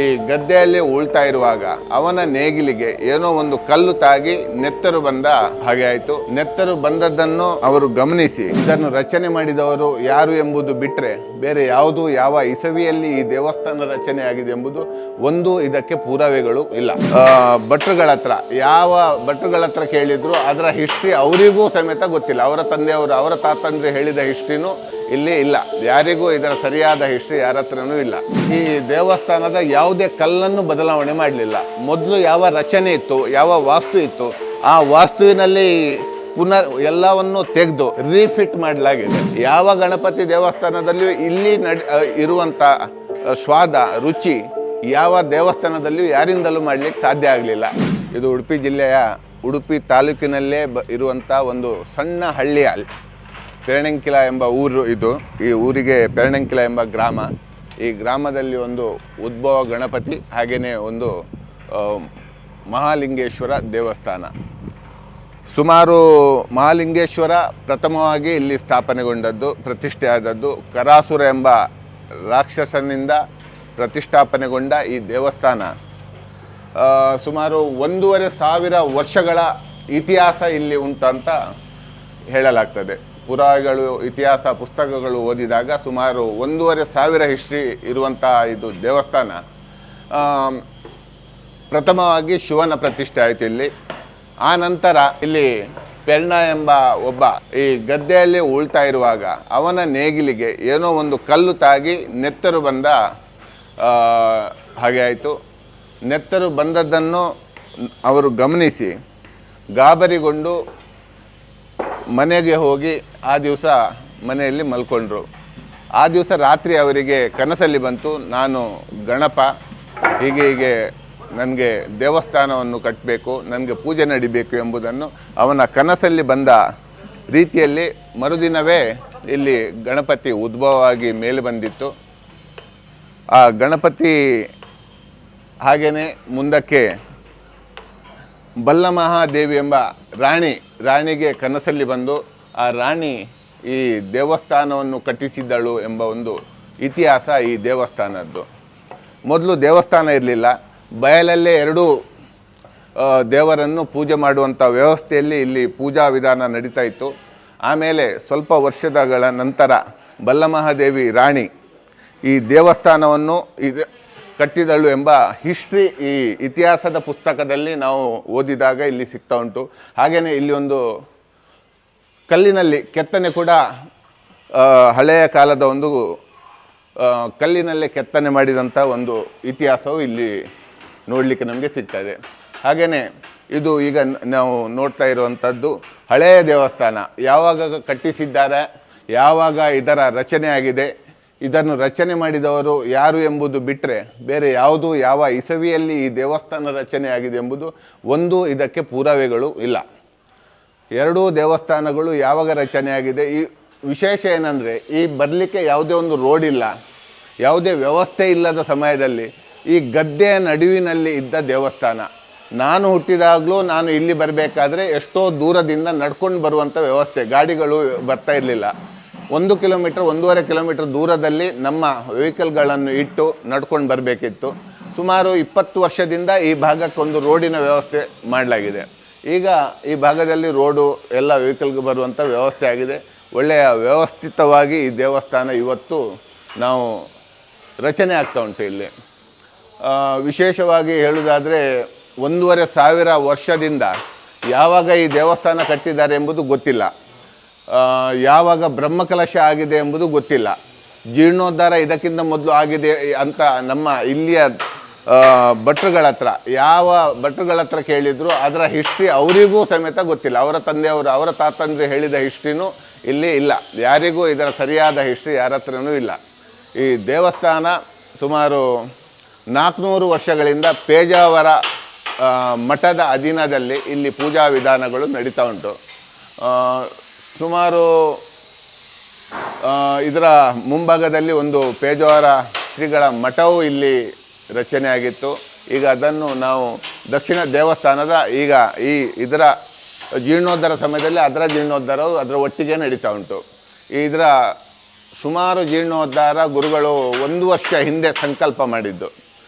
ಈ ಗದ್ದೆಯಲ್ಲಿ ಉಳ್ತಾ ಇರುವಾಗ ಅವನ ನೇಗಿಲಿಗೆ ಏನೋ ಒಂದು ಕಲ್ಲು ತಾಗಿ ನೆತ್ತರು ಬಂದ ಹಾಗೆ ಆಯ್ತು. ನೆತ್ತರು ಬಂದದ್ದನ್ನು ಅವರು ಗಮನಿಸಿ ಇದನ್ನು ರಚನೆ ಮಾಡಿದವರು ಯಾರು ಎಂಬುದು ಬಿಟ್ರೆ ಬೇರೆ ಯಾವುದು ಯಾವ ಇಸವಿಯಲ್ಲಿ ಈ ದೇವಸ್ಥಾನ ರಚನೆ ಆಗಿದೆ ಎಂಬುದು ಒಂದು ಇದಕ್ಕೆ ಪುರಾವೆಗಳು ಇಲ್ಲ. ಭಟ್ರುಗಳ ಹತ್ರ ಯಾವ ಭಟ್ರುಗಳ ಹತ್ರ ಕೇಳಿದ್ರು ಅದರ ಹಿಸ್ಟ್ರಿ ಅವರಿಗೂ ಸಮೇತ ಗೊತ್ತಿಲ್ಲ. ಅವರ ತಂದೆಯವರು ಅವರ ತಾತಂದ್ರೆ ಹೇಳಿದ ಹಿಸ್ಟ್ರಿನೂ ಇಲ್ಲಿ ಇಲ್ಲ. ಯಾರಿಗೂ ಇದರ ಸರಿಯಾದ ಹಿಸ್ಟ್ರಿ ಯಾರ ಹತ್ರನೂ ಇಲ್ಲ. ಈ ದೇವಸ್ಥಾನದ ಯಾವುದೇ ಕಲ್ಲನ್ನು ಬದಲಾವಣೆ ಮಾಡಲಿಲ್ಲ. ಮೊದಲು ಯಾವ ರಚನೆ ಇತ್ತು, ಯಾವ ವಾಸ್ತು ಇತ್ತು, ಆ ವಾಸ್ತುವಿನಲ್ಲಿ ಪುನರ್ ಎಲ್ಲವನ್ನು ತೆಗೆದು ರೀಫಿಟ್ ಮಾಡಲಾಗಿದೆ. ಯಾವ ಗಣಪತಿ ದೇವಸ್ಥಾನದಲ್ಲಿಯೂ ಇಲ್ಲಿ ಇರುವಂಥ ಸ್ವಾದ ರುಚಿ ಯಾವ ದೇವಸ್ಥಾನದಲ್ಲಿಯೂ ಯಾರಿಂದಲೂ ಮಾಡಲಿಕ್ಕೆ ಸಾಧ್ಯ ಆಗಲಿಲ್ಲ. ಇದು ಉಡುಪಿ ಜಿಲ್ಲೆಯ ಉಡುಪಿ ತಾಲೂಕಿನಲ್ಲೇ ಇರುವಂಥ ಒಂದು ಸಣ್ಣ ಹಳ್ಳಿಯ ಪೆರಣೆಂಕಿಲ ಎಂಬ ಊರು ಇದು. ಈ ಊರಿಗೆ ಪೆರಣೆಂಕಿಲ ಎಂಬ ಗ್ರಾಮ. ಈ ಗ್ರಾಮದಲ್ಲಿ ಒಂದು ಉದ್ಭವ ಗಣಪತಿ ಹಾಗೆಯೇ ಒಂದು ಮಹಾಲಿಂಗೇಶ್ವರ ದೇವಸ್ಥಾನ. ಸುಮಾರು ಮಹಾಲಿಂಗೇಶ್ವರ ಪ್ರಥಮವಾಗಿ ಇಲ್ಲಿ ಸ್ಥಾಪನೆಗೊಂಡದ್ದು, ಪ್ರತಿಷ್ಠೆ ಆದದ್ದು ಕರಾಸುರ ಎಂಬ ರಾಕ್ಷಸನಿಂದ ಪ್ರತಿಷ್ಠಾಪನೆಗೊಂಡ ಈ ದೇವಸ್ಥಾನ ಸುಮಾರು 1,500 ವರ್ಷಗಳ ಇತಿಹಾಸ ಇಲ್ಲಿ ಉಂಟಂತ ಹೇಳಲಾಗ್ತದೆ. ಪುರಾವೆಗಳು ಇತಿಹಾಸ ಪುಸ್ತಕಗಳು ಓದಿದಾಗ ಸುಮಾರು 1,500 ಹಿಸ್ಟ್ರಿ ಇರುವಂಥ ಇದು ದೇವಸ್ಥಾನ. ಪ್ರಥಮವಾಗಿ ಶಿವನ ಪ್ರತಿಷ್ಠೆ ಆಯಿತು ಇಲ್ಲಿ. ಆ ನಂತರ ಇಲ್ಲಿ ಪೆರ್ಣ ಎಂಬ ಒಬ್ಬ ಈ ಗದ್ದೆಯಲ್ಲಿ ಉಳ್ತಾ ಇರುವಾಗ ಅವನ ನೇಗಿಲಿಗೆ ಏನೋ ಒಂದು ಕಲ್ಲು ತಾಗಿ ನೆತ್ತರು ಬಂದ ಹಾಗೆ ಆಯಿತು. ನೆತ್ತರು ಬಂದದ್ದನ್ನು ಅವರು ಗಮನಿಸಿ ಗಾಬರಿಗೊಂಡು ಮನೆಗೆ ಹೋಗಿ ಆ ದಿವಸ ಮನೆಯಲ್ಲಿ ಮಲ್ಕೊಂಡ್ರು. ಆ ದಿವಸ ರಾತ್ರಿ ಅವರಿಗೆ ಕನಸಲ್ಲಿ ಬಂತು, ನಾನು ಗಣಪ ಹೀಗೆ ನನಗೆ ದೇವಸ್ಥಾನವನ್ನು ಕಟ್ಟಬೇಕು, ನನಗೆ ಪೂಜೆ ನಡಿಬೇಕು ಎಂಬುದನ್ನು ಅವನ ಕನಸಲ್ಲಿ ಬಂದ ರೀತಿಯಲ್ಲಿ ಮರುದಿನವೇ ಇಲ್ಲಿ ಗಣಪತಿ ಉದ್ಭವವಾಗಿ ಮೇಲೆ ಬಂದಿತ್ತು. ಆ ಗಣಪತಿ ಹಾಗೆಯೇ ಮುಂದಕ್ಕೆ ಬಲ್ಲಮಹಾದೇವಿ ಎಂಬ ರಾಣಿಗೆ ಕನಸಲ್ಲಿ ಬಂದು ಆ ರಾಣಿ ಈ ದೇವಸ್ಥಾನವನ್ನು ಕಟ್ಟಿಸಿದ್ದಳು ಎಂಬ ಒಂದು ಇತಿಹಾಸ ಈ ದೇವಸ್ಥಾನದ್ದು. ಮೊದಲು ದೇವಸ್ಥಾನ ಇರಲಿಲ್ಲ, ಬಯಲಲ್ಲೇ 2 ದೇವರನ್ನು ಪೂಜೆ ಮಾಡುವಂಥ ವ್ಯವಸ್ಥೆಯಲ್ಲಿ ಇಲ್ಲಿ ಪೂಜಾ ವಿಧಾನ ನಡೀತಾ ಇತ್ತು. ಆಮೇಲೆ ಸ್ವಲ್ಪ ವರ್ಷಗಳ ನಂತರ ಬಲ್ಲಮಹಾದೇವಿ ರಾಣಿ ಈ ದೇವಸ್ಥಾನವನ್ನು ಕಟ್ಟಿದಳು ಎಂಬ ಹಿಸ್ಟ್ರಿ ಈ ಇತಿಹಾಸದ ಪುಸ್ತಕದಲ್ಲಿ ನಾವು ಓದಿದಾಗ ಇಲ್ಲಿ ಸಿಗ್ತಾ ಉಂಟು. ಹಾಗೆಯೇ ಇಲ್ಲಿ ಒಂದು ಕಲ್ಲಿನಲ್ಲಿ ಕೆತ್ತನೆ ಕೂಡ ಹಳೆಯ ಕಾಲದ ಒಂದು ಕಲ್ಲಿನಲ್ಲೇ ಕೆತ್ತನೆ ಮಾಡಿದಂಥ ಒಂದು ಇತಿಹಾಸವು ಇಲ್ಲಿ ನೋಡಲಿಕ್ಕೆ ನಮಗೆ ಸಿಗ್ತದೆ. ಹಾಗೆಯೇ ಇದು ಈಗ ನಾವು ನೋಡ್ತಾ ಇರುವಂಥದ್ದು ಹಳೆಯ ದೇವಸ್ಥಾನ. ಯಾವಾಗ ಕಟ್ಟಿಸಿದ್ದಾರೆ, ಯಾವಾಗ ಇದರ ರಚನೆ ಆಗಿದೆ, ಇದನ್ನು ರಚನೆ ಮಾಡಿದವರು ಯಾರು ಎಂಬುದು ಬಿಟ್ಟರೆ ಬೇರೆ ಯಾವುದು ಯಾವ ಇಸವಿಯಲ್ಲಿ ಈ ದೇವಸ್ಥಾನ ರಚನೆ ಆಗಿದೆ ಎಂಬುದು ಒಂದು ಇದಕ್ಕೆ ಪುರಾವೆಗಳು ಇಲ್ಲ. 2 ದೇವಸ್ಥಾನಗಳು ಯಾವಾಗ ರಚನೆ ಆಗಿದೆ. ಈ ವಿಶೇಷ ಏನಂದರೆ ಈ ಬರಲಿಕ್ಕೆ ಯಾವುದೇ ಒಂದು ರೋಡ್ ಇಲ್ಲ, ಯಾವುದೇ ವ್ಯವಸ್ಥೆ ಇಲ್ಲದ ಸಮಯದಲ್ಲಿ ಈ ಗದ್ದೆಯ ನಡುವಿನಲ್ಲಿ ಇದ್ದ ದೇವಸ್ಥಾನ. ನಾನು ಹುಟ್ಟಿದಾಗಲೂ ನಾನು ಇಲ್ಲಿ ಬರಬೇಕಾದ್ರೆ ಎಷ್ಟೋ ದೂರದಿಂದ ನಡ್ಕೊಂಡು ಬರುವಂಥ ವ್ಯವಸ್ಥೆ, ಗಾಡಿಗಳು ಬರ್ತಾ ಇರಲಿಲ್ಲ. 1 ಕಿಲೋಮೀಟ್ರ್ 1.5 ಕಿಲೋಮೀಟ್ರ್ ದೂರದಲ್ಲಿ ನಮ್ಮ ವೆಹಿಕಲ್ಗಳನ್ನು ಇಟ್ಟು ನಡ್ಕೊಂಡು ಬರಬೇಕಿತ್ತು. ಸುಮಾರು 20 ವರ್ಷದಿಂದ ಈ ಭಾಗಕ್ಕೊಂದು ರೋಡಿನ ವ್ಯವಸ್ಥೆ ಮಾಡಲಾಗಿದೆ. ಈಗ ಈ ಭಾಗದಲ್ಲಿ ರೋಡು ಎಲ್ಲ ವೆಹಿಕಲ್ಗೆ ಬರುವಂಥ ವ್ಯವಸ್ಥೆ ಆಗಿದೆ. ಒಳ್ಳೆಯ ವ್ಯವಸ್ಥಿತವಾಗಿ ಈ ದೇವಸ್ಥಾನ ಇವತ್ತು ನಾವು ರಚನೆ ಆಗ್ತಾ ಉಂಟು. ಇಲ್ಲಿ ವಿಶೇಷವಾಗಿ ಹೇಳುವುದಾದರೆ 1,500 ವರ್ಷದಿಂದ ಯಾವಾಗ ಈ ದೇವಸ್ಥಾನ ಕಟ್ಟಿದ್ದಾರೆ ಎಂಬುದು ಗೊತ್ತಿಲ್ಲ, ಯಾವಾಗ ಬ್ರಹ್ಮಕಲಶ ಆಗಿದೆ ಎಂಬುದು ಗೊತ್ತಿಲ್ಲ, ಜೀರ್ಣೋದ್ಧಾರ ಇದಕ್ಕಿಂತ ಮೊದಲು ಆಗಿದೆ ಅಂತ ನಮ್ಮ ಇಲ್ಲಿಯ ಭಟ್ರುಗಳ ಹತ್ರ ಯಾವ ಭಟ್ರುಗಳ ಹತ್ರ ಕೇಳಿದ್ರು ಅದರ ಹಿಸ್ಟ್ರಿ ಅವರಿಗೂ ಸಮೇತ ಗೊತ್ತಿಲ್ಲ. ಅವರ ತಂದೆಯವರು ಅವರ ತಾತಂದ್ರೆ ಹೇಳಿದ ಹಿಸ್ಟ್ರಿನೂ ಇಲ್ಲಿ ಇಲ್ಲ. ಯಾರಿಗೂ ಇದರ ಸರಿಯಾದ ಹಿಸ್ಟ್ರಿ ಯಾರ ಹತ್ರನೂ ಇಲ್ಲ. ಈ ದೇವಸ್ಥಾನ ಸುಮಾರು 400 ವರ್ಷಗಳಿಂದ ಪೇಜಾವರ ಮಠದ ಅಧೀನದಲ್ಲಿ ಇಲ್ಲಿ ಪೂಜಾ ವಿಧಾನಗಳು ನಡೀತಾ ಉಂಟು. ಸುಮಾರು ಇದರ ಮುಂಭಾಗದಲ್ಲಿ ಒಂದು ಪೇಜಾವರ ಶ್ರೀಗಳ ಮಠವೂ ಇಲ್ಲಿ ರಚನೆ ಆಗಿತ್ತು. ಈಗ ಅದನ್ನು ನಾವು ದಕ್ಷಿಣ ದೇವಸ್ಥಾನದ ಈಗ ಇದರ ಜೀರ್ಣೋದ್ಧಾರ ಸಮಯದಲ್ಲಿ ಅದರ ಜೀರ್ಣೋದ್ಧಾರವು ಅದರ ಒಟ್ಟಿಗೆ ನಡೀತಾ ಉಂಟು. ಇದರ ಸುಮಾರು ಜೀರ್ಣೋದ್ಧಾರ ಗುರುಗಳು 1 ವರ್ಷ ಹಿಂದೆ ಸಂಕಲ್ಪ ಮಾಡಿದ್ದು.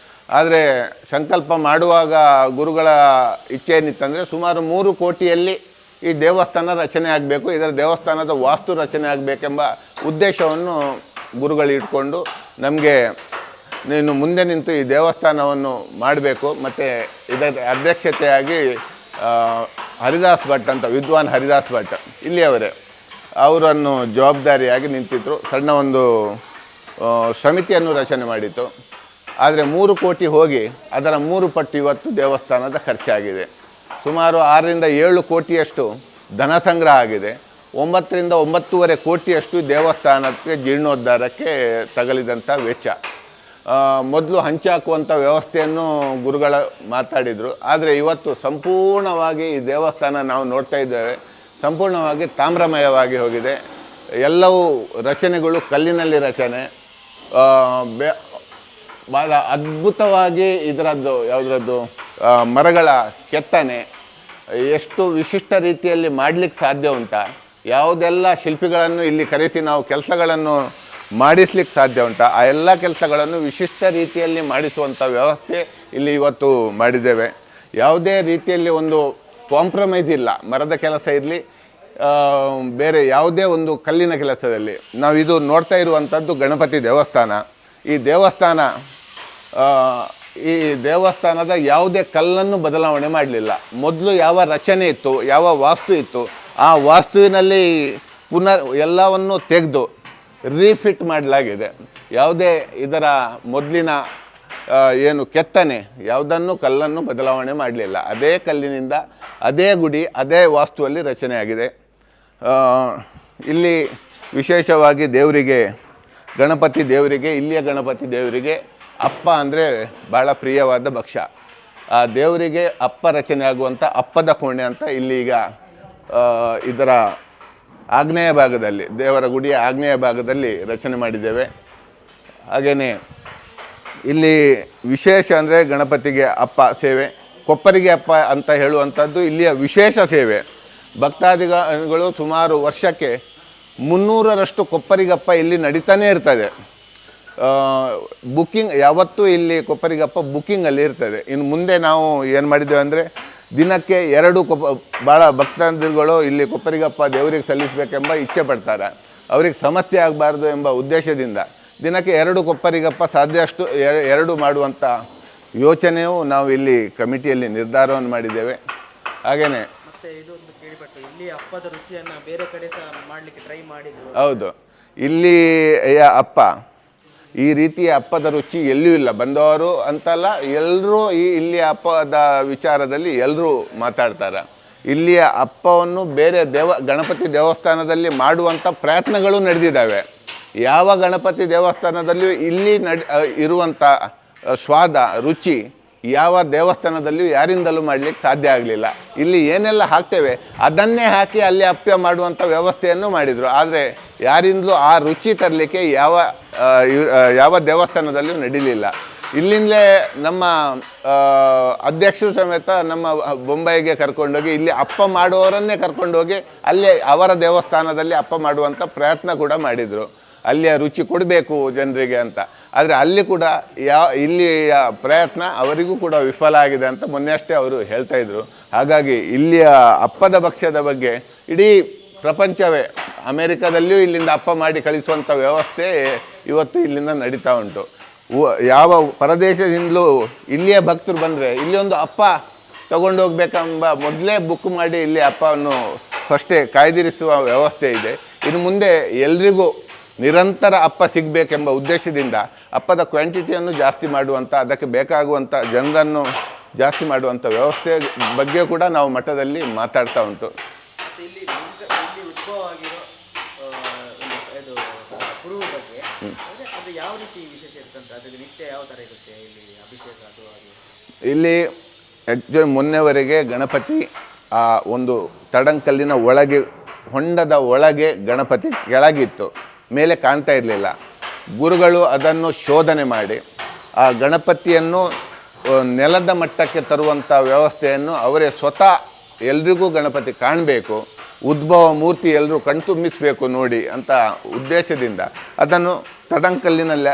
ಆದರೆ ಸಂಕಲ್ಪ ಮಾಡುವಾಗ ಗುರುಗಳ ಇಚ್ಛೆ ಏನಿತ್ತಂದರೆ ಸುಮಾರು 3 ಕೋಟಿಯಲ್ಲಿ ಈ ದೇವಸ್ಥಾನ ರಚನೆ ಆಗಬೇಕು, ಇದರ ದೇವಸ್ಥಾನದ ವಾಸ್ತು ರಚನೆ ಆಗಬೇಕೆಂಬ ಉದ್ದೇಶವನ್ನು ಗುರುಗಳು ಇಟ್ಕೊಂಡು ನಮಗೆ ನೀನು ಮುಂದೆ ನಿಂತು ಈ ದೇವಸ್ಥಾನವನ್ನು ಮಾಡಬೇಕು, ಮತ್ತು ಇದರ ಅಧ್ಯಕ್ಷತೆಯಾಗಿ ಹರಿದಾಸ್ ಭಟ್ ಅಂತ, ವಿದ್ವಾನ್ ಹರಿದಾಸ್ ಭಟ್ ಇಲ್ಲಿಯವರೇ, ಅವರನ್ನು ಜವಾಬ್ದಾರಿಯಾಗಿ ನಿಂತಿದ್ದರು. ಸಣ್ಣ ಒಂದು ಸಮಿತಿಯನ್ನು ರಚನೆ ಮಾಡಿತ್ತು. ಆದರೆ 3 ಕೋಟಿ ಹೋಗಿ ಅದರ 3 ಪಟ್ಟು ಇವತ್ತು ದೇವಸ್ಥಾನದ ಖರ್ಚಾಗಿದೆ. ಸುಮಾರು 6ರಿಂದ 7 ಕೋಟಿಯಷ್ಟು ಧನ ಸಂಗ್ರಹ ಆಗಿದೆ. 9ರಿಂದ 9.5 ಕೋಟಿಯಷ್ಟು ದೇವಸ್ಥಾನಕ್ಕೆ ಜೀರ್ಣೋದ್ಧಾರಕ್ಕೆ ತಗಲಿದಂಥ ವೆಚ್ಚ. ಮೊದಲು ಹಂಚಾಕುವಂಥ ವ್ಯವಸ್ಥೆಯನ್ನು ಗುರುಗಳ ಮಾತಾಡಿದರು. ಆದರೆ ಇವತ್ತು ಸಂಪೂರ್ಣವಾಗಿ ಈ ದೇವಸ್ಥಾನ ನಾವು ನೋಡ್ತಾ ಇದ್ದೇವೆ, ಸಂಪೂರ್ಣವಾಗಿ ತಾಮ್ರಮಯವಾಗಿ ಹೋಗಿದೆ. ಎಲ್ಲವೂ ರಚನೆಗಳು ಕಲ್ಲಿನಲ್ಲಿ ರಚನೆ, ಭಾಳ ಅದ್ಭುತವಾಗಿ ಯಾವುದರದ್ದು ಮರಗಳ ಕೆತ್ತನೆ ಎಷ್ಟು ವಿಶಿಷ್ಟ ರೀತಿಯಲ್ಲಿ ಮಾಡಲಿಕ್ಕೆ ಸಾಧ್ಯ ಉಂಟಾ, ಯಾವುದೆಲ್ಲ ಶಿಲ್ಪಿಗಳನ್ನು ಇಲ್ಲಿ ಕರೆಸಿ ನಾವು ಕೆಲಸಗಳನ್ನು ಮಾಡಿಸ್ಲಿಕ್ಕೆ ಸಾಧ್ಯ ಉಂಟಾ, ಆ ಎಲ್ಲ ಕೆಲಸಗಳನ್ನು ವಿಶಿಷ್ಟ ರೀತಿಯಲ್ಲಿ ಮಾಡಿಸುವಂಥ ವ್ಯವಸ್ಥೆ ಇಲ್ಲಿ ಇವತ್ತು ಮಾಡಿದ್ದೇವೆ. ಯಾವುದೇ ರೀತಿಯಲ್ಲಿ ಒಂದು ಕಾಂಪ್ರಮೈಸ್ ಇಲ್ಲ, ಮರದ ಕೆಲಸ ಇರಲಿ ಬೇರೆ ಯಾವುದೇ ಒಂದು ಕಲ್ಲಿನ ಕೆಲಸದಲ್ಲಿ. ನಾವು ಇದು ನೋಡ್ತಾ ಇರುವಂಥದ್ದು ಗಣಪತಿ ದೇವಸ್ಥಾನ. ಈ ದೇವಸ್ಥಾನದ ಯಾವುದೇ ಕಲ್ಲನ್ನು ಬದಲಾವಣೆ ಮಾಡಲಿಲ್ಲ. ಮೊದಲು ಯಾವ ರಚನೆ ಇತ್ತು, ಯಾವ ವಾಸ್ತು ಇತ್ತು, ಆ ವಾಸ್ತುವಿನಲ್ಲಿ ಎಲ್ಲವನ್ನು ತೆಗೆದು ರೀಫಿಟ್ ಮಾಡಲಾಗಿದೆ. ಯಾವುದೇ ಇದರ ಮೊದಲಿನ ಏನು ಕೆತ್ತನೆ ಯಾವುದನ್ನು ಕಲ್ಲನ್ನು ಬದಲಾವಣೆ ಮಾಡಲಿಲ್ಲ. ಅದೇ ಕಲ್ಲಿನಿಂದ ಅದೇ ಗುಡಿ ಅದೇ ವಾಸ್ತುವಲ್ಲಿ ರಚನೆಯಾಗಿದೆ. ಇಲ್ಲಿ ವಿಶೇಷವಾಗಿ ಇಲ್ಲಿಯ ಗಣಪತಿ ದೇವರಿಗೆ ಅಪ್ಪ ಅಂದರೆ ಭಾಳ ಪ್ರಿಯವಾದ ಭಕ್ಷ್ಯ. ಆ ದೇವರಿಗೆ ಅಪ್ಪ ರಚನೆ ಆಗುವಂಥ ಅಪ್ಪದ ಕೋಣೆ ಅಂತ ಇಲ್ಲಿಗ ಇದರ ಆಗ್ನೇಯ ಭಾಗದಲ್ಲಿ, ದೇವರ ಗುಡಿಯ ಆಗ್ನೇಯ ಭಾಗದಲ್ಲಿ ರಚನೆ ಮಾಡಿದ್ದೇವೆ. ಹಾಗೆಯೇ ಇಲ್ಲಿ ವಿಶೇಷ ಅಂದರೆ ಗಣಪತಿಗೆ ಅಪ್ಪ ಸೇವೆ, ಕೊಪ್ಪರಿಗೆ ಅಪ್ಪ ಅಂತ ಹೇಳುವಂಥದ್ದು ಇಲ್ಲಿಯ ವಿಶೇಷ ಸೇವೆ. ಭಕ್ತಾದಿಗಳು ಸುಮಾರು ವರ್ಷಕ್ಕೆ 300ರಷ್ಟು ಕೊಪ್ಪರಿಗಪ್ಪ ಇಲ್ಲಿ ನಡೀತಾನೆ ಇರ್ತದೆ. ಬುಕ್ಕಿಂಗ್ ಯಾವತ್ತೂ ಇಲ್ಲಿ ಕೊಪ್ಪರಿಗಪ್ಪ ಬುಕ್ಕಿಂಗಲ್ಲಿ ಇರ್ತದೆ. ಇನ್ನು ಮುಂದೆ ನಾವು ಏನು ಮಾಡಿದ್ದೇವೆ ಅಂದರೆ ದಿನಕ್ಕೆ 2 ಭಾಳ ಭಕ್ತಾದಿಗಳು ಇಲ್ಲಿ ಕೊಪ್ಪರಿಗಪ್ಪ ದೇವರಿಗೆ ಸಲ್ಲಿಸಬೇಕೆಂಬ ಇಚ್ಛೆ ಪಡ್ತಾರೆ. ಅವ್ರಿಗೆ ಸಮಸ್ಯೆ ಆಗಬಾರ್ದು ಎಂಬ ಉದ್ದೇಶದಿಂದ ದಿನಕ್ಕೆ 2 ಕೊಪ್ಪರಿಗಪ್ಪ ಸಾಧ್ಯಷ್ಟು 2 ಮಾಡುವಂಥ ಯೋಚನೆಯೂ ನಾವು ಇಲ್ಲಿ ಕಮಿಟಿಯಲ್ಲಿ ನಿರ್ಧಾರವನ್ನು ಮಾಡಿದ್ದೇವೆ. ಹಾಗೆಯೇ ಹೌದು, ಇಲ್ಲಿಯ ಅಪ್ಪ ಈ ರೀತಿಯ ಅಪ್ಪದ ರುಚಿ ಎಲ್ಲೂ ಇಲ್ಲ. ಬಂದವರು ಅಂತಲ್ಲ, ಎಲ್ಲರೂ ಇಲ್ಲಿಯ ಅಪ್ಪದ ವಿಚಾರದಲ್ಲಿ ಎಲ್ಲರೂ ಮಾತಾಡ್ತಾರೆ. ಇಲ್ಲಿಯ ಅಪ್ಪವನ್ನು ಬೇರೆ ಗಣಪತಿ ದೇವಸ್ಥಾನದಲ್ಲಿ ಮಾಡುವಂಥ ಪ್ರಯತ್ನಗಳು ನಡೆದಿದ್ದಾವೆ. ಯಾವ ಗಣಪತಿ ದೇವಸ್ಥಾನದಲ್ಲಿಯೂ ಇಲ್ಲಿ ಇರುವಂಥ ಸ್ವಾದ ರುಚಿ ಯಾವ ದೇವಸ್ಥಾನದಲ್ಲಿಯೂ ಯಾರಿಂದಲೂ ಮಾಡಲಿಕ್ಕೆ ಸಾಧ್ಯ ಆಗಲಿಲ್ಲ. ಇಲ್ಲಿ ಏನೆಲ್ಲ ಹಾಕ್ತೇವೆ ಅದನ್ನೇ ಹಾಕಿ ಅಲ್ಲಿ ಅಪ್ಪ ಮಾಡುವಂಥ ವ್ಯವಸ್ಥೆಯನ್ನು ಮಾಡಿದರು. ಆದರೆ ಯಾರಿಂದಲೂ ಆ ರುಚಿ ತರಲಿಕ್ಕೆ ಯಾವ ದೇವಸ್ಥಾನದಲ್ಲಿಯೂ ನಡೀಲಿಲ್ಲ. ಇಲ್ಲಿಂದಲೇ ನಮ್ಮ ಅಧ್ಯಕ್ಷರು ಸಮೇತ ನಮ್ಮ ಬೊಂಬಾಯಿಗೆ ಕರ್ಕೊಂಡೋಗಿ ಇಲ್ಲಿ ಅಪ್ಪ ಮಾಡುವವರನ್ನೇ ಕರ್ಕೊಂಡೋಗಿ ಅಲ್ಲೇ ಅವರ ದೇವಸ್ಥಾನದಲ್ಲಿ ಅಪ್ಪ ಮಾಡುವಂಥ ಪ್ರಯತ್ನ ಕೂಡ ಮಾಡಿದರು, ಅಲ್ಲಿಯ ರುಚಿ ಕೊಡಬೇಕು ಜನರಿಗೆ ಅಂತ. ಆದರೆ ಅಲ್ಲಿ ಕೂಡ ಇಲ್ಲಿಯ ಪ್ರಯತ್ನ ಅವರಿಗೂ ಕೂಡ ವಿಫಲ ಆಗಿದೆ ಅಂತ ಮೊನ್ನೆ ಅಷ್ಟೇ ಅವರು ಹೇಳ್ತಾಯಿದ್ರು. ಹಾಗಾಗಿ ಇಲ್ಲಿಯ ಅಪ್ಪದ ಭಕ್ಷ್ಯದ ಬಗ್ಗೆ ಇಡೀ ಪ್ರಪಂಚವೇ, ಅಮೇರಿಕಾದಲ್ಲಿಯೂ ಇಲ್ಲಿಂದ ಅಪ್ಪ ಮಾಡಿ ಕಳಿಸುವಂಥ ವ್ಯವಸ್ಥೆ ಇವತ್ತು ಇಲ್ಲಿಂದ ನಡೀತಾ ಉಂಟು. ಯಾವ ಪರದೇಶದಿಂದಲೂ ಇಲ್ಲಿಯ ಭಕ್ತರು ಬಂದರೆ ಇಲ್ಲಿ ಒಂದು ಅಪ್ಪ ತಗೊಂಡು ಹೋಗ್ಬೇಕೆಂಬ ಮೊದಲೇ ಬುಕ್ ಮಾಡಿ ಇಲ್ಲಿ ಅಪ್ಪವನ್ನು ಫಸ್ಟೇ ಕಾಯ್ದಿರಿಸುವ ವ್ಯವಸ್ಥೆ ಇದೆ. ಇನ್ನು ಮುಂದೆ ಎಲ್ರಿಗೂ ನಿರಂತರ ಅಪ್ಪ ಸಿಗಬೇಕೆಂಬ ಉದ್ದೇಶದಿಂದ ಅಪ್ಪದ ಕ್ವಾಂಟಿಟಿಯನ್ನು ಜಾಸ್ತಿ ಮಾಡುವಂಥ, ಅದಕ್ಕೆ ಬೇಕಾಗುವಂಥ ಜನರನ್ನು ಜಾಸ್ತಿ ಮಾಡುವಂಥ ವ್ಯವಸ್ಥೆ ಬಗ್ಗೆ ಕೂಡ ನಾವು ಮಠದಲ್ಲಿ ಮಾತಾಡ್ತಾ ಉಂಟು. ಇಲ್ಲಿ ಆ್ಯಕ್ಚುಲಿ ಮೊನ್ನೆವರೆಗೆ ಗಣಪತಿ ಆ ಒಂದು ತಡಂಕಲ್ಲಿನ ಒಳಗೆ, ಹೊಂಡದ ಒಳಗೆ ಗಣಪತಿ ಕೆಳಗಿತ್ತು, ಮೇಲೆ ಕಾಣ್ತಾ ಇರಲಿಲ್ಲ. ಗುರುಗಳು ಅದನ್ನು ಶೋಧನೆ ಮಾಡಿ ಆ ಗಣಪತಿಯನ್ನು ನೆಲದ ಮಟ್ಟಕ್ಕೆ ತರುವಂಥ ವ್ಯವಸ್ಥೆಯನ್ನು ಅವರೇ ಸ್ವತಃ ಎಲ್ರಿಗೂ ಗಣಪತಿ ಕಾಣಬೇಕು, ಉದ್ಭವ ಮೂರ್ತಿ ಎಲ್ಲರೂ ಕಣ್ತುಂಬಿಸಬೇಕು ನೋಡಿ ಅಂತ ಉದ್ದೇಶದಿಂದ ಅದನ್ನು ತಡಂಕಲ್ಲಿನಲ್ಲಿ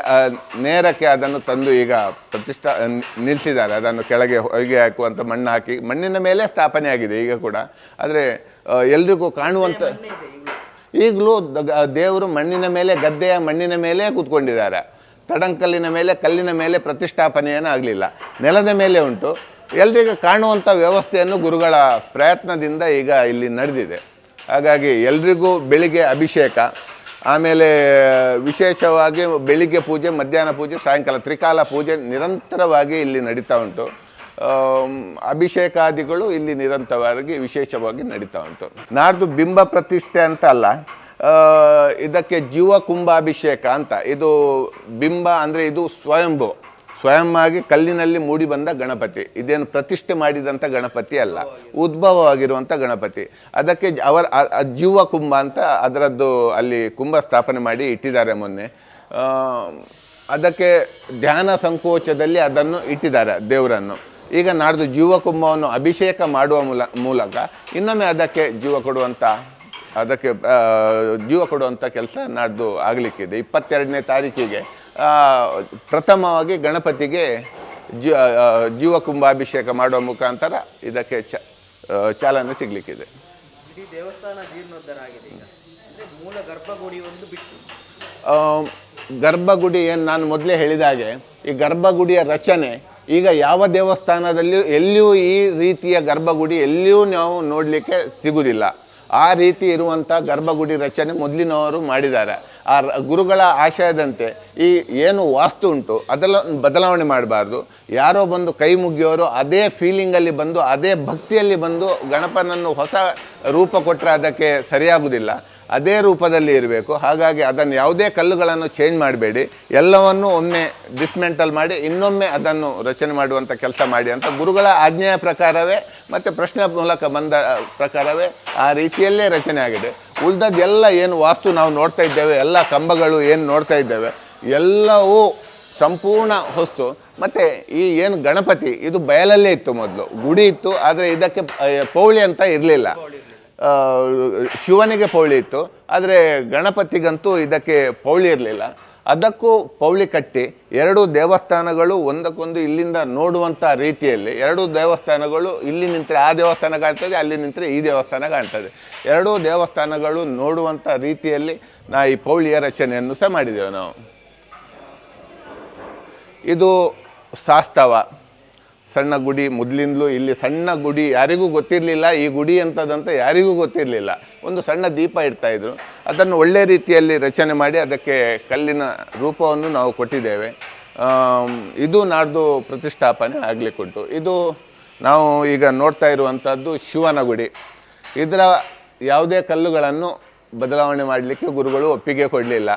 ನೇರಕ್ಕೆ ಅದನ್ನು ತಂದು ಈಗ ನಿಲ್ಲಿಸಿದ್ದಾರೆ. ಅದನ್ನು ಕೆಳಗೆ ಹೊಗೆ ಹಾಕುವಂಥ ಮಣ್ಣು ಹಾಕಿ ಮಣ್ಣಿನ ಮೇಲೆ ಸ್ಥಾಪನೆ ಆಗಿದೆ ಈಗ ಕೂಡ. ಆದರೆ ಎಲ್ರಿಗೂ ಕಾಣುವಂಥ ಈಗಲೂ ದೇವರು ಮಣ್ಣಿನ ಮೇಲೆ, ಗದ್ದೆಯ ಮಣ್ಣಿನ ಮೇಲೆ ಕೂತ್ಕೊಂಡಿದ್ದಾರೆ. ತಡಂಕಲ್ಲಿನ ಮೇಲೆ, ಕಲ್ಲಿನ ಮೇಲೆ ಪ್ರತಿಷ್ಠಾಪನೆಯನ್ನು ಆಗಲಿಲ್ಲ, ನೆಲದ ಮೇಲೆ ಉಂಟು. ಎಲ್ರಿಗೂ ಕಾಣುವಂಥ ವ್ಯವಸ್ಥೆಯನ್ನು ಗುರುಗಳ ಪ್ರಯತ್ನದಿಂದ ಈಗ ಇಲ್ಲಿ ನಡೆದಿದೆ. ಹಾಗಾಗಿ ಎಲ್ರಿಗೂ ಬೆಳಿಗ್ಗೆ ಅಭಿಷೇಕ, ಆಮೇಲೆ ವಿಶೇಷವಾಗಿ ಬೆಳಿಗ್ಗೆ ಪೂಜೆ, ಮಧ್ಯಾಹ್ನ ಪೂಜೆ, ಸಾಯಂಕಾಲ ತ್ರಿಕಾಲ ಪೂಜೆ ನಿರಂತರವಾಗಿ ಇಲ್ಲಿ ನಡೀತಾ ಉಂಟು. ಅಭಿಷೇಕಾದಿಗಳು ಇಲ್ಲಿ ನಿರಂತರವಾಗಿ ವಿಶೇಷವಾಗಿ ನಡೀತಾ ಉಂಟು. ನಾಡ್ದು ಬಿಂಬ ಪ್ರತಿಷ್ಠೆ ಅಂತ ಅಲ್ಲ, ಇದಕ್ಕೆ ಜೀವಕುಂಭಾಭಿಷೇಕ ಅಂತ. ಇದು ಬಿಂಬ ಅಂದರೆ ಇದು ಸ್ವಯಂ ಆಗಿ ಕಲ್ಲಿನಲ್ಲಿ ಮೂಡಿ ಬಂದ ಗಣಪತಿ. ಇದೇನು ಪ್ರತಿಷ್ಠೆ ಮಾಡಿದಂಥ ಗಣಪತಿ ಅಲ್ಲ, ಉದ್ಭವವಾಗಿರುವಂಥ ಗಣಪತಿ. ಅದಕ್ಕೆ ಜೀವಕುಂಭ ಅಂತ ಅದರದ್ದು ಅಲ್ಲಿ ಕುಂಭ ಸ್ಥಾಪನೆ ಮಾಡಿ ಇಟ್ಟಿದ್ದಾರೆ ಮೊನ್ನೆ. ಅದಕ್ಕೆ ಧ್ಯಾನ ಸಂಕೋಚದಲ್ಲಿ ಅದನ್ನು ಇಟ್ಟಿದ್ದಾರೆ ದೇವರನ್ನು. ಈಗ ನಾಡ್ದು ಜೀವಕುಂಭವನ್ನು ಅಭಿಷೇಕ ಮಾಡುವ ಮೂಲಕ ಇನ್ನೊಮ್ಮೆ ಅದಕ್ಕೆ ಜೀವ ಕೊಡುವಂಥ ಕೆಲಸ ನಾಡ್ದು ಆಗಲಿಕ್ಕಿದೆ. 22ನೇ ತಾರೀಕಿಗೆ ಪ್ರಥಮವಾಗಿ ಗಣಪತಿಗೆ ಜೀವಕುಂಭಾಭಿಷೇಕ ಮಾಡುವ ಮುಖಾಂತರ ಇದಕ್ಕೆ ಚಾಲನೆ ಸಿಗಲಿಕ್ಕಿದೆ. ಇಡೀ ದೇವಸ್ಥಾನ ಜೀರ್ಣೋದ್ಧಾರ ಆಗಿದೆ. ಈಗ ಅಂದರೆ ಮೂಲ ಗರ್ಭಗುಡಿ ಒಂದು ಬಿಟ್ಟು ಗರ್ಭಗುಡಿ ಏನು ನಾನು ಮೊದಲೇ ಹೇಳಿದ ಹಾಗೆ, ಈ ಗರ್ಭಗುಡಿಯ ರಚನೆ ಈಗ ಯಾವ ದೇವಸ್ಥಾನದಲ್ಲಿಯೂ ಎಲ್ಲಿಯೂ ಈ ರೀತಿಯ ಗರ್ಭಗುಡಿ ಎಲ್ಲಿಯೂ ನಾವು ನೋಡಲಿಕ್ಕೆ ಸಿಗುವುದಿಲ್ಲ. ಆ ರೀತಿ ಇರುವಂಥ ಗರ್ಭಗುಡಿ ರಚನೆ ಮೊದಲಿನವರು ಮಾಡಿದ್ದಾರೆ. ಆ ಗುರುಗಳ ಆಶಯದಂತೆ ಈ ಏನು ವಾಸ್ತು ಉಂಟು ಅದೆಲ್ಲ ಬದಲಾವಣೆ ಮಾಡಬಾರ್ದು. ಯಾರೋ ಬಂದು ಕೈ ಮುಗಿಯೋರು ಅದೇ ಫೀಲಿಂಗಲ್ಲಿ ಬಂದು, ಅದೇ ಭಕ್ತಿಯಲ್ಲಿ ಬಂದು ಗಣಪನನ್ನು ಹೊಸ ರೂಪ ಕೊಟ್ಟರೆ ಅದಕ್ಕೆ ಸರಿಯಾಗುವುದಿಲ್ಲ. ಅದೇ ರೂಪದಲ್ಲಿ ಇರಬೇಕು. ಹಾಗಾಗಿ ಅದನ್ನು ಯಾವುದೇ ಕಲ್ಲುಗಳನ್ನು ಚೇಂಜ್ ಮಾಡಬೇಡಿ, ಎಲ್ಲವನ್ನೂ ಒಮ್ಮೆ ಡಿಸ್ಮೆಂಟಲ್ ಮಾಡಿ ಇನ್ನೊಮ್ಮೆ ಅದನ್ನು ರಚನೆ ಮಾಡುವಂಥ ಕೆಲಸ ಮಾಡಿ ಅಂತ ಗುರುಗಳ ಆಜ್ಞೆಯ ಪ್ರಕಾರವೇ ಮತ್ತು ಪ್ರಶ್ನೆ ಮೂಲಕ ಬಂದ ಪ್ರಕಾರವೇ ಆ ರೀತಿಯಲ್ಲೇ ರಚನೆ ಆಗಿದೆ. ಉಳಿದದ್ದೆಲ್ಲ ಏನು ವಾಸ್ತು ನಾವು ನೋಡ್ತಾ ಇದ್ದೇವೆ, ಎಲ್ಲ ಕಂಬಗಳು ಏನು ನೋಡ್ತಾ ಇದ್ದೇವೆ ಎಲ್ಲವೂ ಸಂಪೂರ್ಣ ಹೊಸ್ತು. ಮತ್ತು ಈ ಏನು ಗಣಪತಿ ಇದು ಬಯಲಲ್ಲೇ ಇತ್ತು, ಮೊದಲು ಗುಡಿ ಇತ್ತು, ಆದರೆ ಇದಕ್ಕೆ ಪೌಳಿ ಅಂತ ಇರಲಿಲ್ಲ. ಶಿವನಿಗೆ ಪೌಳಿ ಇತ್ತು, ಆದರೆ ಗಣಪತಿಗಂತೂ ಇದಕ್ಕೆ ಪೌಳಿ ಇರಲಿಲ್ಲ. ಅದಕ್ಕೂ ಪೌಳಿ ಕಟ್ಟಿ ಎರಡು ದೇವಸ್ಥಾನಗಳು ಒಂದಕ್ಕೊಂದು ಇಲ್ಲಿಂದ ನೋಡುವಂಥ ರೀತಿಯಲ್ಲಿ, ಎರಡು ದೇವಸ್ಥಾನಗಳು ಇಲ್ಲಿ ನಿಂತರೆ ಆ ದೇವಸ್ಥಾನ ಕಾಣ್ತದೆ, ಅಲ್ಲಿ ನಿಂತರೆ ಈ ದೇವಸ್ಥಾನ ಕಾಣ್ತದೆ. ಎರಡೂ ದೇವಸ್ಥಾನಗಳು ನೋಡುವಂಥ ರೀತಿಯಲ್ಲಿ ಈ ಪೌಳಿಯ ರಚನೆಯನ್ನು ಸಹ ಮಾಡಿದ್ದೇವೆ ನಾವು. ಇದು ಶಾಸ್ತವ ಸಣ್ಣ ಗುಡಿ. ಮೊದಲಿಂದಲೂ ಇಲ್ಲಿ ಸಣ್ಣ ಗುಡಿ ಯಾರಿಗೂ ಗೊತ್ತಿರಲಿಲ್ಲ, ಈ ಗುಡಿ ಅಂತದಂತ ಯಾರಿಗೂ ಗೊತ್ತಿರಲಿಲ್ಲ. ಒಂದು ಸಣ್ಣ ದೀಪ ಇಡ್ತಾಯಿದ್ರು, ಅದನ್ನು ಒಳ್ಳೆ ರೀತಿಯಲ್ಲಿ ರಚನೆ ಮಾಡಿ ಅದಕ್ಕೆ ಕಲ್ಲಿನ ರೂಪವನ್ನು ನಾವು ಕೊಟ್ಟಿದ್ದೇವೆ. ಇದು ನಾಡ್ದು ಪ್ರತಿಷ್ಠಾಪನೆ ಆಗಲಿಕ್ಕುಂಟು. ಇದು ನಾವು ಈಗ ನೋಡ್ತಾ ಇರುವಂಥದ್ದು ಶಿವನ ಗುಡಿ. ಇದರ ಯಾವುದೇ ಕಲ್ಲುಗಳನ್ನು ಬದಲಾವಣೆ ಮಾಡಲಿಕ್ಕೆ ಗುರುಗಳು ಒಪ್ಪಿಗೆ ಕೊಡಲಿಲ್ಲ.